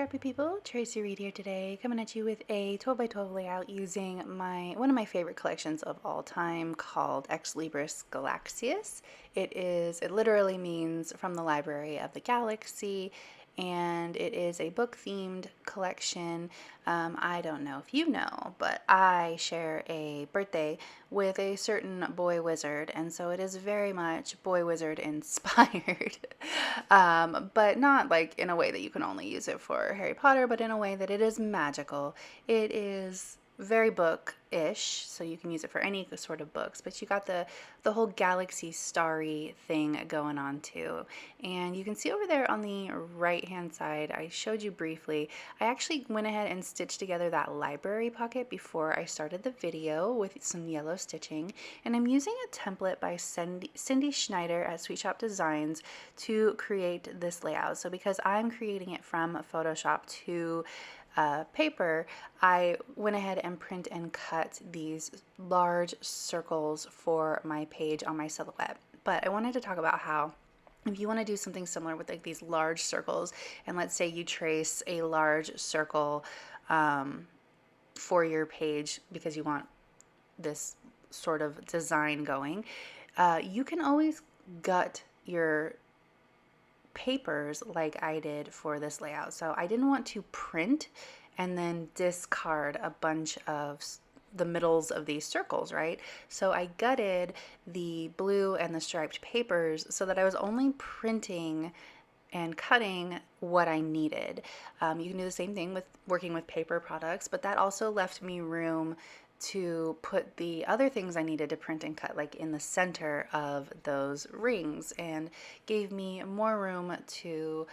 Scrapbook people, Traci Reed here today, coming at you with a 12 by 12 layout using one of my favorite collections of all time called Ex Libris Galaxias. It literally means from the library of the galaxy, and it is a book themed collection. I don't know if you know, but I share a birthday with a certain boy wizard, and so it is very much boy wizard inspired. But not like in a way that you can only use it for Harry Potter, but in a way that it is magical. It is very book-ish, so you can use it for any sort of books, but you got the whole galaxy starry thing going on too. And you can see over there on the right hand side, I showed you briefly, I actually went ahead and stitched together that library pocket before I started the video with some yellow stitching, and I'm using a template by Cindy Schneider at Sweet Shop Designs to create this layout. So because I'm creating it from Photoshop to paper, I went ahead and print and cut these large circles for my page on my silhouette. But I wanted to talk about how if you want to do something similar with like these large circles, and let's say you trace a large circle for your page because you want this sort of design going, you can always gut your papers like I did for this layout. So I didn't want to print and then discard a bunch of the middles of these circles, right? So I gutted the blue and the striped papers so that I was only printing and cutting what I needed. You can do the same thing with working with paper products, but that also left me room to put the other things I needed to print and cut like in the center of those rings, and gave me more room to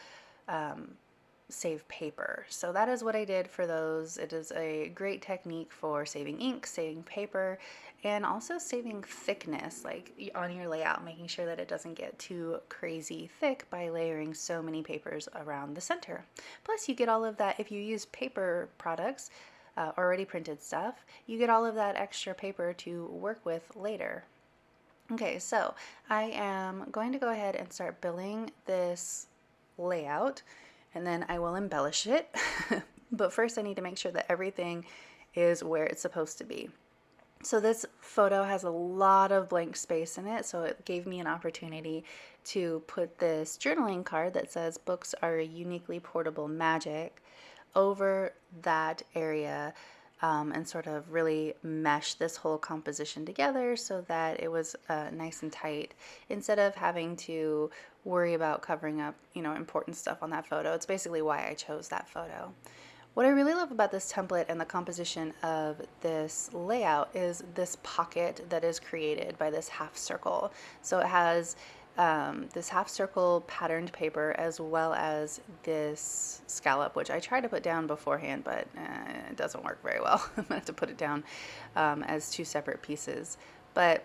save paper. So that is what I did for those. It is a great technique for saving ink, saving paper, and also saving thickness, like on your layout, making sure that it doesn't get too crazy thick by layering so many papers around the center. Plus you get all of that if you use paper products, already printed stuff, you get all of that extra paper to work with later. Okay, so I am going to go ahead and start building this layout, and then I will embellish it. But first I need to make sure that everything is where it's supposed to be. So this photo has a lot of blank space in it, so it gave me an opportunity to put this journaling card that says books are uniquely portable magic over that area, and sort of really mesh this whole composition together so that it was nice and tight, instead of having to worry about covering up, important stuff on that photo. It's basically why I chose that photo. What I really love about this template and the composition of this layout is this pocket that is created by this half circle. So it has this half circle patterned paper as well as this scallop, which I tried to put down beforehand, but it doesn't work very well. I'm gonna have to put it down as two separate pieces. But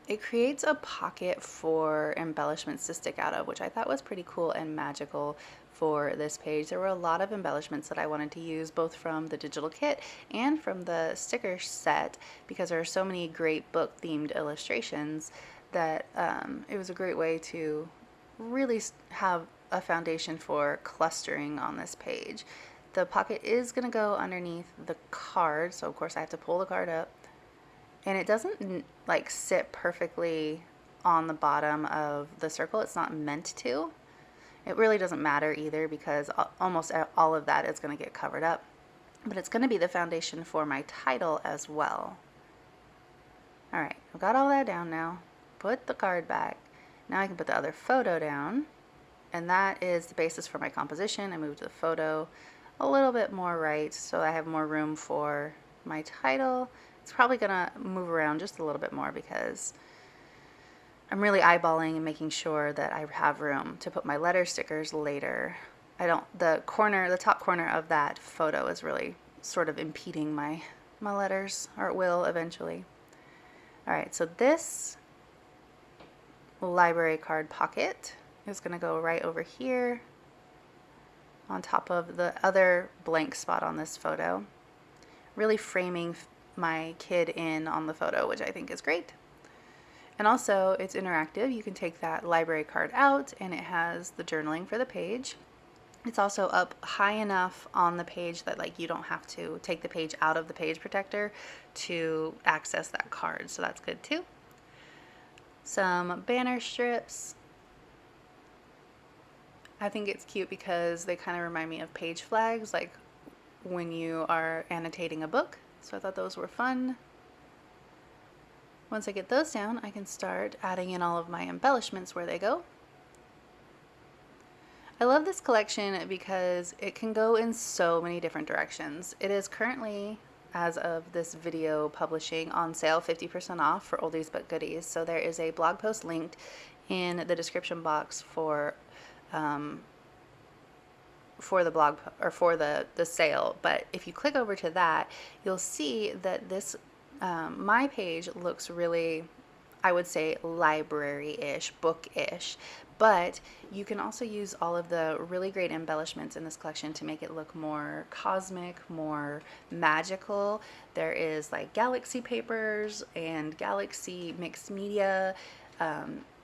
it creates a pocket for embellishments to stick out of, which I thought was pretty cool and magical for this page. There were a lot of embellishments that I wanted to use, both from the digital kit and from the sticker set, because there are so many great book themed illustrations that it was a great way to really have a foundation for clustering on this page. The pocket is going to go underneath the card, so of course I have to pull the card up, and it doesn't like sit perfectly on the bottom of the circle. It's not meant to. It really doesn't matter either, because almost all of that is going to get covered up, but it's going to be the foundation for my title as well. All right, I've got all that down now. Put the card back. Now I can put the other photo down, and that is the basis for my composition. I moved the photo a little bit more right so I have more room for my title. It's probably gonna move around just a little bit more because I'm really eyeballing and making sure that I have room to put my letter stickers later. The top corner of that photo is really sort of impeding my letters, or it will eventually. All right, so this library card pocket is going to go right over here on top of the other blank spot on this photo, really framing my kid in on the photo, which I think is great. And also it's interactive. You can take that library card out and it has the journaling for the page. It's also up high enough on the page that like you don't have to take the page out of the page protector to access that card, so that's good too. Some banner strips. I think it's cute because they kind of remind me of page flags, like when you are annotating a book. So I thought those were fun. Once I get those down, I can start adding in all of my embellishments where they go. I love this collection because it can go in so many different directions. It is currently, as of this video publishing, on sale 50% off for oldies but goodies. So there is a blog post linked in the description box for the blog or for the sale. But if you click over to that, you'll see that this my page looks really, I would say, library-ish, book-ish, but you can also use all of the really great embellishments in this collection to make it look more cosmic, more magical. There is like galaxy papers and galaxy mixed media,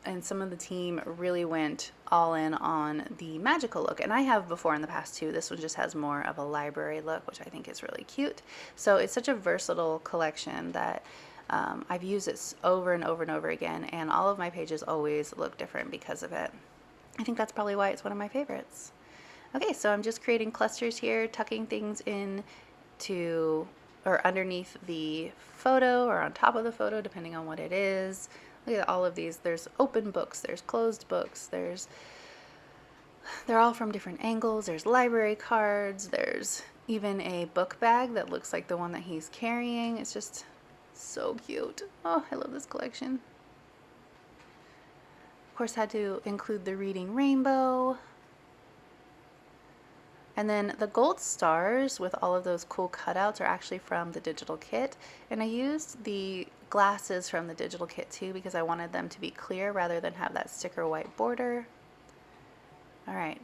and some of the team really went all in on the magical look. And I have before in the past too. This one just has more of a library look, which I think is really cute. So it's such a versatile collection that I've used it over and over and over again, and all of my pages always look different because of it. I think that's probably why it's one of my favorites. Okay, so I'm just creating clusters here, tucking things in to or underneath the photo or on top of the photo, depending on what it is. Look at all of these. There's open books, there's closed books, they're all from different angles. There's library cards, there's even a book bag that looks like the one that he's carrying. It's just so cute. Oh, I love this collection. Of course, had to include the reading rainbow. And then the gold stars with all of those cool cutouts are actually from the digital kit. And I used the glasses from the digital kit too because I wanted them to be clear rather than have that sticker white border. All right.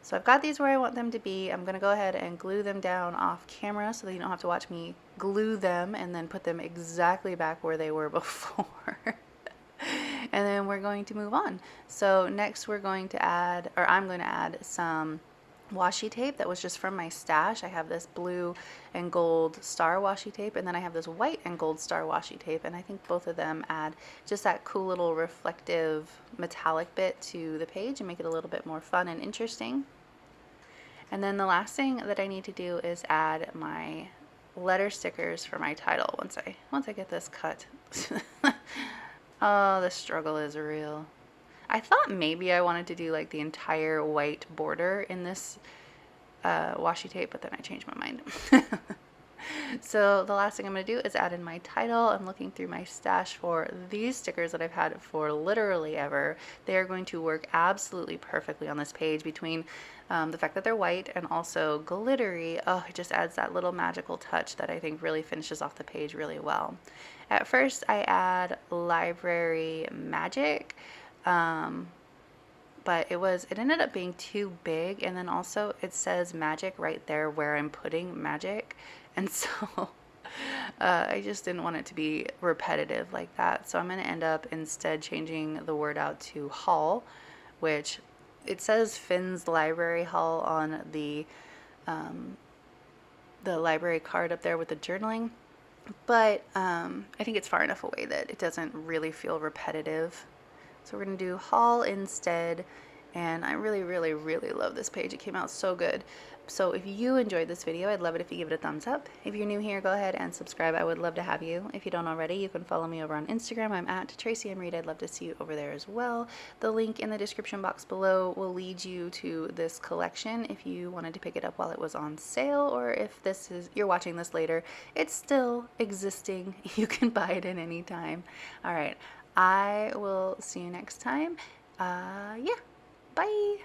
So I've got these where I want them to be. I'm going to go ahead and glue them down off camera so that you don't have to watch me glue them and then put them exactly back where they were before. And then we're going to move on. So next we're going to add, or I'm going to add some washi tape that was just from my stash. I have this blue and gold star washi tape, and then I have this white and gold star washi tape, and I think both of them add just that cool little reflective metallic bit to the page and make it a little bit more fun and interesting. And then the last thing that I need to do is add my letter stickers for my title once I get this cut. Oh, the struggle is real. I thought maybe I wanted to do like the entire white border in this washi tape, but then I changed my mind. So the last thing I'm going to do is add in my title. I'm looking through my stash for these stickers that I've had for literally ever. They are going to work absolutely perfectly on this page between the fact that they're white and also glittery. Oh, it just adds that little magical touch that I think really finishes off the page really well. At first I add library magic, but it ended up being too big, and then also it says magic right there where I'm putting magic, and so I just didn't want it to be repetitive like that. So I'm going to end up instead changing the word out to hall, which it says Finn's Library Hall on the library card up there with the journaling, but I think it's far enough away that it doesn't really feel repetitive. So we're going to do hall instead, and I really, really, really love this page. It came out so good. So if you enjoyed this video, I'd love it if you give it a thumbs up. If you're new here, go ahead and subscribe. I would love to have you. If you don't already, you can follow me over on Instagram. I'm at Traci M. Reed. I'd love to see you over there as well. The link in the description box below will lead you to this collection if you wanted to pick it up while it was on sale, or if you're watching this later, it's still existing. You can buy it at any time. All right. I will see you next time. Yeah. Bye.